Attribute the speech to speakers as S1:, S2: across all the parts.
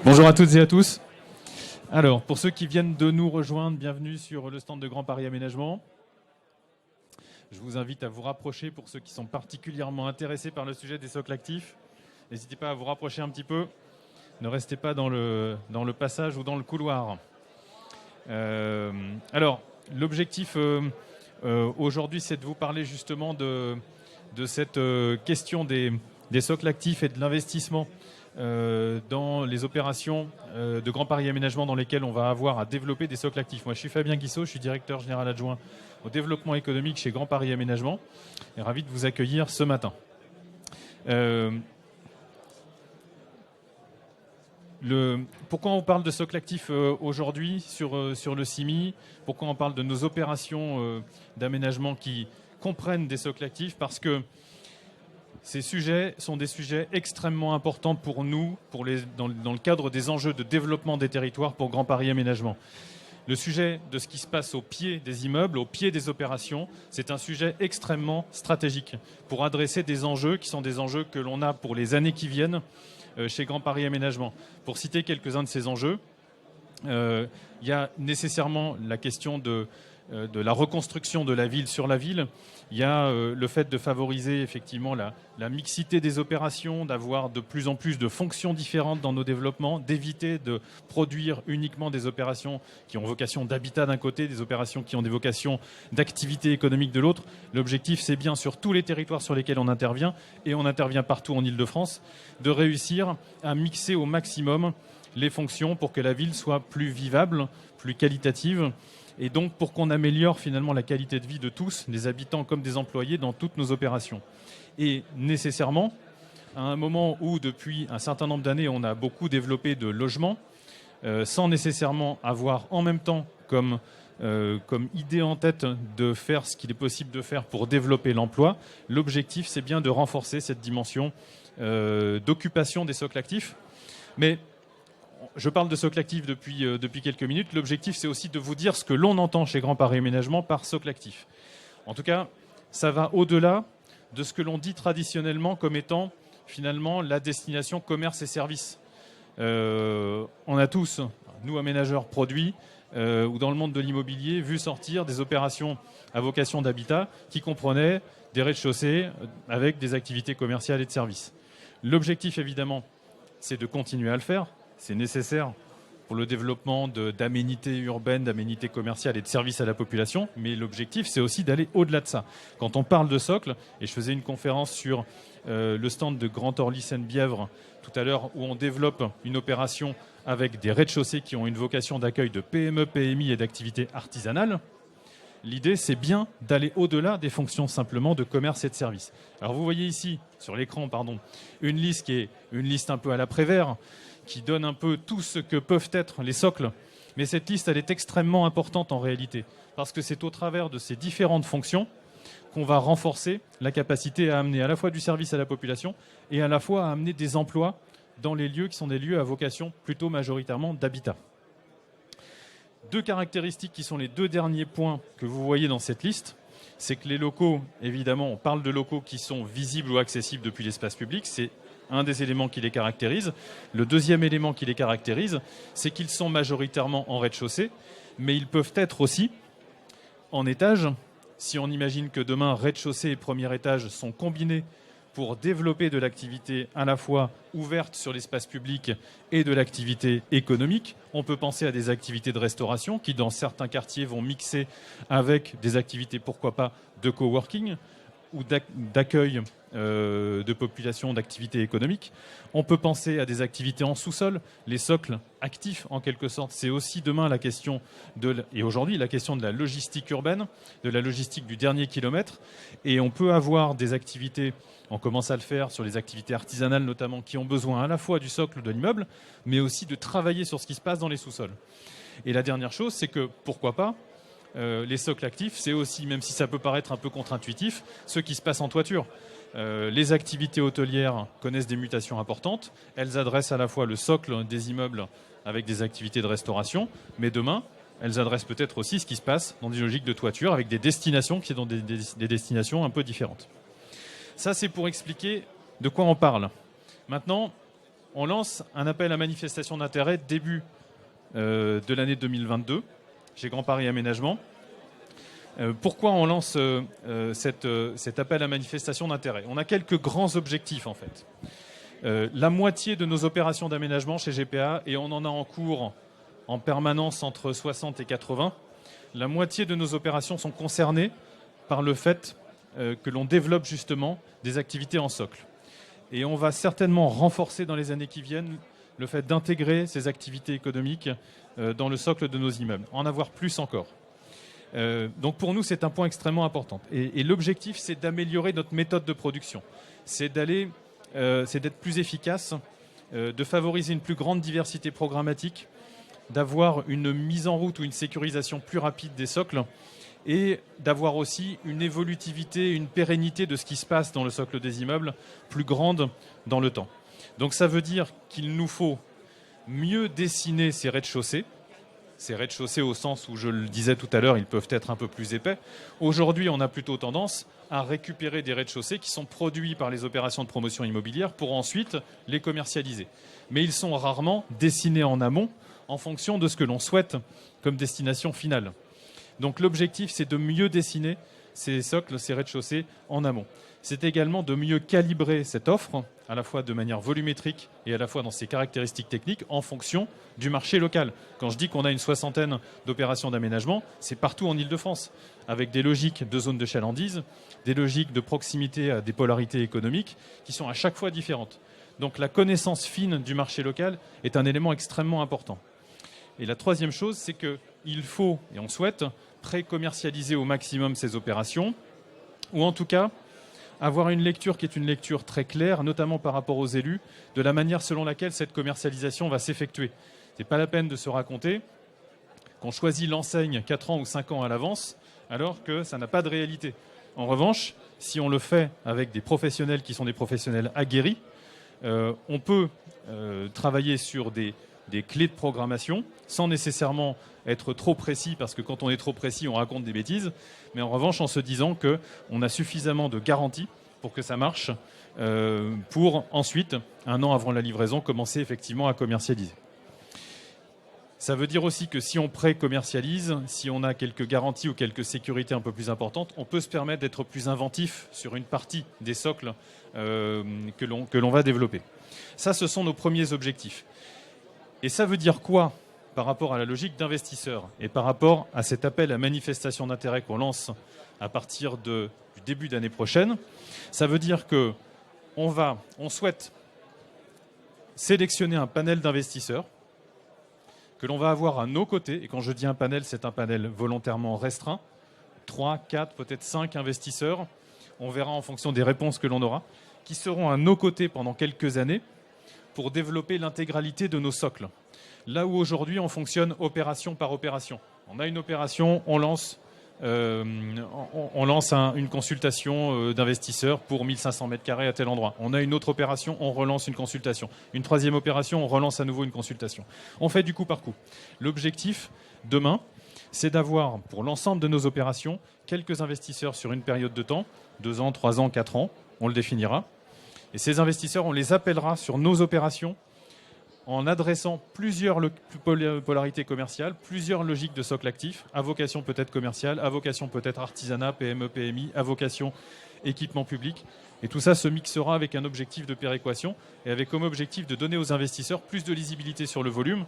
S1: Bonjour à toutes et à tous. Alors, pour ceux qui viennent de nous rejoindre, bienvenue sur le stand de Grand Paris Aménagement. Je vous invite à vous rapprocher pour ceux qui sont particulièrement intéressés par le sujet des socles actifs. N'hésitez pas à vous rapprocher un petit peu. Ne restez pas dans le passage ou dans le couloir. Alors, l'objectif aujourd'hui, c'est de vous parler justement de cette question des socles actifs et de l'investissement dans les opérations de Grand Paris Aménagement dans lesquelles on va avoir à développer des socles actifs. Moi, je suis Fabien Guissot, je suis directeur général adjoint au développement économique chez Grand Paris Aménagement et ravi de vous accueillir ce matin. Pourquoi on parle de socle actif aujourd'hui sur le CIMI? Pourquoi on parle de nos opérations d'aménagement qui comprennent des socles actifs? Parce que ces sujets sont des sujets extrêmement importants pour nous, dans le cadre des enjeux de développement des territoires pour Grand Paris Aménagement. Le sujet de ce qui se passe au pied des immeubles, au pied des opérations, c'est un sujet extrêmement stratégique pour adresser des enjeux qui sont des enjeux que l'on a pour les années qui viennent chez Grand Paris Aménagement. Pour citer quelques-uns de ces enjeux, il y a nécessairement la question de la reconstruction de la ville sur la ville. Il y a le fait de favoriser effectivement la mixité des opérations, d'avoir de plus en plus de fonctions différentes dans nos développements, d'éviter de produire uniquement des opérations qui ont vocation d'habitat d'un côté, des opérations qui ont des vocations d'activité économique de l'autre. L'objectif, c'est bien sur tous les territoires sur lesquels on intervient, et on intervient partout en Île-de-France, de réussir à mixer au maximum les fonctions pour que la ville soit plus vivable, plus qualitative, et donc pour qu'on améliore finalement la qualité de vie de tous, des habitants comme des employés, dans toutes nos opérations. Et nécessairement, à un moment où depuis un certain nombre d'années on a beaucoup développé de logements, sans nécessairement avoir en même temps comme idée en tête de faire ce qu'il est possible de faire pour développer l'emploi, l'objectif c'est bien de renforcer cette dimension d'occupation des socles actifs. Mais je parle de socle actif depuis quelques minutes. L'objectif, c'est aussi de vous dire ce que l'on entend chez Grand Paris Aménagement par socle actif. En tout cas, ça va au-delà de ce que l'on dit traditionnellement comme étant finalement la destination commerce et services. On a tous, nous aménageurs produits, ou dans le monde de l'immobilier, vu sortir des opérations à vocation d'habitat qui comprenaient des rez-de-chaussée avec des activités commerciales et de services. L'objectif, évidemment, c'est de continuer à le faire. C'est nécessaire pour le développement d'aménités urbaines, d'aménités commerciales et de services à la population. Mais l'objectif, c'est aussi d'aller au-delà de ça. Quand on parle de socle, et je faisais une conférence sur le stand de Grand Orly Seine-Bièvre tout à l'heure, où on développe une opération avec des rez-de-chaussée qui ont une vocation d'accueil de PME, PMI et d'activités artisanales. L'idée, c'est bien d'aller au-delà des fonctions simplement de commerce et de services. Alors vous voyez ici, sur l'écran, une liste qui est une liste un peu à la Prévert, qui donne un peu tout ce que peuvent être les socles. Mais cette liste, elle est extrêmement importante en réalité, parce que c'est au travers de ces différentes fonctions qu'on va renforcer la capacité à amener à la fois du service à la population et à la fois à amener des emplois dans les lieux qui sont des lieux à vocation plutôt majoritairement d'habitat. Deux caractéristiques qui sont les deux derniers points que vous voyez dans cette liste, c'est que les locaux, évidemment, on parle de locaux qui sont visibles ou accessibles depuis l'espace public, c'est un des éléments qui les caractérise. Le deuxième élément qui les caractérise, c'est qu'ils sont majoritairement en rez-de-chaussée, mais ils peuvent être aussi en étage. Si on imagine que demain, rez-de-chaussée et premier étage sont combinés pour développer de l'activité à la fois ouverte sur l'espace public et de l'activité économique. On peut penser à des activités de restauration qui, dans certains quartiers, vont mixer avec des activités, pourquoi pas, de coworking ou d'accueil de population, d'activités économiques. On peut penser à des activités en sous-sol, les socles actifs en quelque sorte. C'est aussi demain la question et aujourd'hui la question de la logistique urbaine, de la logistique du dernier kilomètre. Et on peut avoir des activités, on commence à le faire sur les activités artisanales notamment, qui ont besoin à la fois du socle de l'immeuble, mais aussi de travailler sur ce qui se passe dans les sous-sols. Et la dernière chose, c'est que pourquoi pas, les socles actifs, c'est aussi, même si ça peut paraître un peu contre-intuitif, ce qui se passe en toiture. Les activités hôtelières connaissent des mutations importantes. Elles adressent à la fois le socle des immeubles avec des activités de restauration, mais demain, elles adressent peut-être aussi ce qui se passe dans des logiques de toiture avec des destinations qui sont des destinations un peu différentes. Ça, c'est pour expliquer de quoi on parle. Maintenant, On lance un appel à manifestation d'intérêt début de l'année 2022 chez Grand Paris Aménagement. Pourquoi on lance cet appel à manifestation d'intérêt? On a quelques grands objectifs en fait. La moitié de nos opérations d'aménagement chez GPA, et on en a en cours en permanence entre 60 et 80, la moitié de nos opérations sont concernées par le fait que l'on développe justement des activités en socle. Et on va certainement renforcer dans les années qui viennent le fait d'intégrer ces activités économiques dans le socle de nos immeubles, en avoir plus encore. Donc pour nous, c'est un point extrêmement important. Et l'objectif, c'est d'améliorer notre méthode de production. C'est d'être plus efficace, de favoriser une plus grande diversité programmatique, d'avoir une mise en route ou une sécurisation plus rapide des socles et d'avoir aussi une évolutivité, une pérennité de ce qui se passe dans le socle des immeubles plus grande dans le temps. Donc ça veut dire qu'il nous faut mieux dessiner ces rez-de-chaussée. Ces rez-de-chaussée au sens où je le disais tout à l'heure, ils peuvent être un peu plus épais. Aujourd'hui, on a plutôt tendance à récupérer des rez-de-chaussée qui sont produits par les opérations de promotion immobilière pour ensuite les commercialiser. Mais ils sont rarement dessinés en amont en fonction de ce que l'on souhaite comme destination finale. Donc l'objectif, c'est de mieux dessiner ces socles, ces rez-de-chaussée en amont. C'est également de mieux calibrer cette offre, à la fois de manière volumétrique et à la fois dans ses caractéristiques techniques, en fonction du marché local. Quand je dis qu'on a une soixantaine d'opérations d'aménagement, c'est partout en Île-de-France, avec des logiques de zone de chalandise, des logiques de proximité à des polarités économiques qui sont à chaque fois différentes. Donc la connaissance fine du marché local est un élément extrêmement important. Et la troisième chose, c'est qu'il faut, et on souhaite, pré-commercialiser au maximum ces opérations, ou en tout cas avoir une lecture qui est une lecture très claire, notamment par rapport aux élus, de la manière selon laquelle cette commercialisation va s'effectuer. Ce n'est pas la peine de se raconter qu'on choisit l'enseigne 4 ans ou 5 ans à l'avance, alors que ça n'a pas de réalité. En revanche, si on le fait avec des professionnels qui sont des professionnels aguerris, on peut travailler sur des clés de programmation sans nécessairement être trop précis, parce que quand on est trop précis, on raconte des bêtises, mais en revanche en se disant qu'on a suffisamment de garanties pour que ça marche, pour ensuite, 1 an avant la livraison, commencer effectivement à commercialiser. Ça veut dire aussi que si on pré-commercialise, si on a quelques garanties ou quelques sécurités un peu plus importantes, on peut se permettre d'être plus inventif sur une partie des socles que l'on va développer. Ça, ce sont nos premiers objectifs. Et ça veut dire quoi par rapport à la logique d'investisseur et par rapport à cet appel à manifestation d'intérêt qu'on lance à partir du début d'année prochaine? Ça veut dire qu'on souhaite sélectionner un panel d'investisseurs que l'on va avoir à nos côtés. Et quand je dis un panel, c'est un panel volontairement restreint. 3, 4, peut-être 5 investisseurs. On verra en fonction des réponses que l'on aura, qui seront à nos côtés pendant quelques années pour développer l'intégralité de nos socles. Là où aujourd'hui on fonctionne opération par opération. On a une opération, on lance une consultation d'investisseurs pour 1500 m² à tel endroit. On a une autre opération, on relance une consultation. Une troisième opération, on relance à nouveau une consultation. On fait du coup par coup. L'objectif demain, c'est d'avoir pour l'ensemble de nos opérations quelques investisseurs sur une période de temps, 2 ans, 3 ans, 4 ans, on le définira. Et ces investisseurs, on les appellera sur nos opérations en adressant plusieurs polarités commerciales, plusieurs logiques de socle actif, à vocation peut-être commerciale, à vocation peut-être artisanat, PME, PMI, à vocation équipement public. Et tout ça se mixera avec un objectif de péréquation et avec comme objectif de donner aux investisseurs plus de lisibilité sur le volume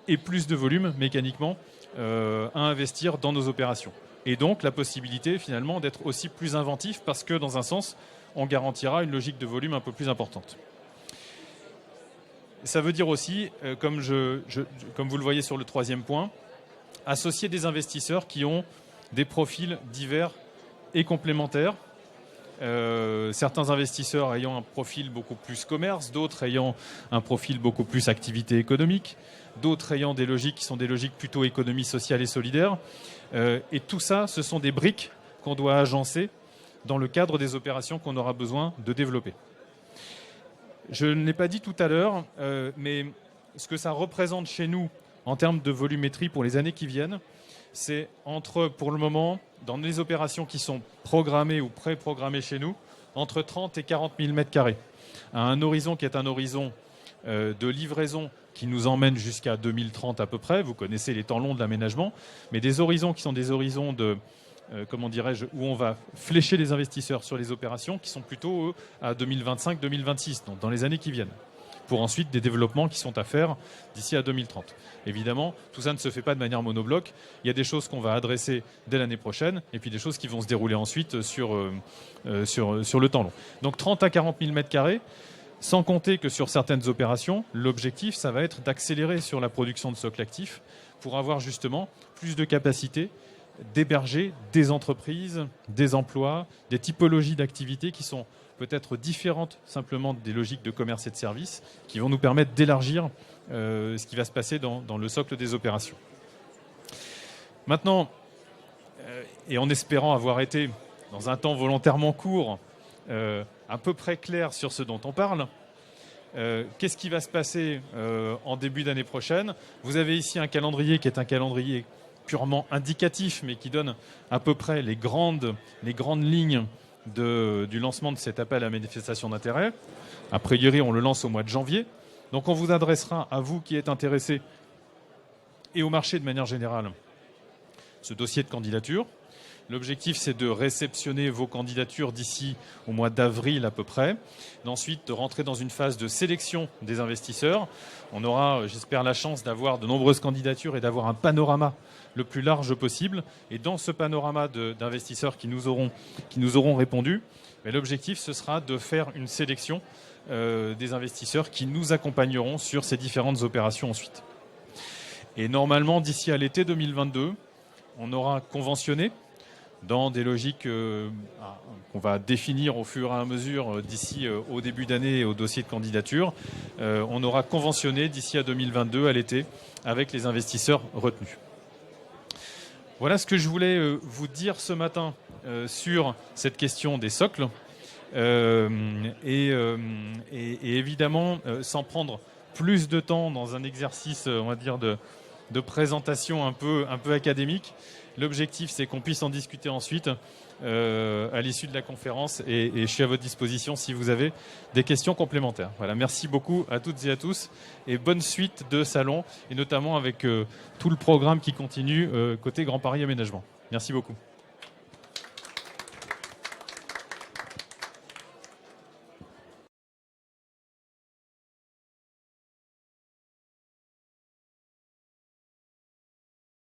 S1: et plus de volume mécaniquement à investir dans nos opérations. Et donc la possibilité finalement d'être aussi plus inventif parce que dans un sens, on garantira une logique de volume un peu plus importante. Ça veut dire aussi, comme vous le voyez sur le troisième point, associer des investisseurs qui ont des profils divers et complémentaires. Certains investisseurs ayant un profil beaucoup plus commerce, d'autres ayant un profil beaucoup plus activité économique, d'autres ayant des logiques qui sont des logiques plutôt économie sociale et solidaire. Et tout ça, ce sont des briques qu'on doit agencer dans le cadre des opérations qu'on aura besoin de développer. Je ne l'ai pas dit tout à l'heure, mais ce que ça représente chez nous en termes de volumétrie pour les années qui viennent, c'est pour le moment, dans les opérations qui sont programmées ou pré-programmées chez nous, entre 30 et 40 000 m², à un horizon qui est un horizon de livraison qui nous emmènent jusqu'à 2030 à peu près. Vous connaissez les temps longs de l'aménagement, mais des horizons qui sont des horizons de, comment dirais-je, où on va flécher les investisseurs sur les opérations qui sont plutôt eux, à 2025-2026, donc dans les années qui viennent, pour ensuite des développements qui sont à faire d'ici à 2030. Évidemment, tout ça ne se fait pas de manière monobloc. Il y a des choses qu'on va adresser dès l'année prochaine et puis des choses qui vont se dérouler ensuite sur le temps long. Donc 30 à 40 000 mètres carrés, sans compter que sur certaines opérations, l'objectif, ça va être d'accélérer sur la production de socle actif pour avoir justement plus de capacité d'héberger des entreprises, des emplois, des typologies d'activités qui sont peut-être différentes simplement des logiques de commerce et de services, qui vont nous permettre d'élargir ce qui va se passer dans le socle des opérations. Maintenant, et en espérant avoir été, dans un temps volontairement court, à peu près clair sur ce dont on parle, qu'est-ce qui va se passer en début d'année prochaine? Vous avez ici un calendrier qui est un calendrier purement indicatif, mais qui donne à peu près les grandes lignes du lancement de cet appel à manifestation d'intérêt. A priori, on le lance au mois de janvier. Donc on vous adressera, à vous qui êtes intéressés, et au marché de manière générale, ce dossier de candidature. L'objectif, c'est de réceptionner vos candidatures d'ici au mois d'avril à peu près. Et ensuite, de rentrer dans une phase de sélection des investisseurs. On aura, j'espère, la chance d'avoir de nombreuses candidatures et d'avoir un panorama le plus large possible. Et dans ce panorama d'investisseurs qui nous auront répondu, l'objectif, ce sera de faire une sélection des investisseurs qui nous accompagneront sur ces différentes opérations ensuite. Et normalement, d'ici à l'été 2022, on aura conventionné dans des logiques qu'on va définir au fur et à mesure d'ici au début d'année au dossier de candidature. On aura conventionné d'ici à 2022, à l'été, avec les investisseurs retenus. Voilà ce que je voulais vous dire ce matin sur cette question des socles. Et évidemment, sans prendre plus de temps dans un exercice, on va dire, de présentation un peu académique, l'objectif, c'est qu'on puisse en discuter ensuite à l'issue de la conférence et je suis à votre disposition si vous avez des questions complémentaires. Voilà, merci beaucoup à toutes et à tous et bonne suite de salon et notamment avec tout le programme qui continue côté Grand Paris Aménagement. Merci beaucoup.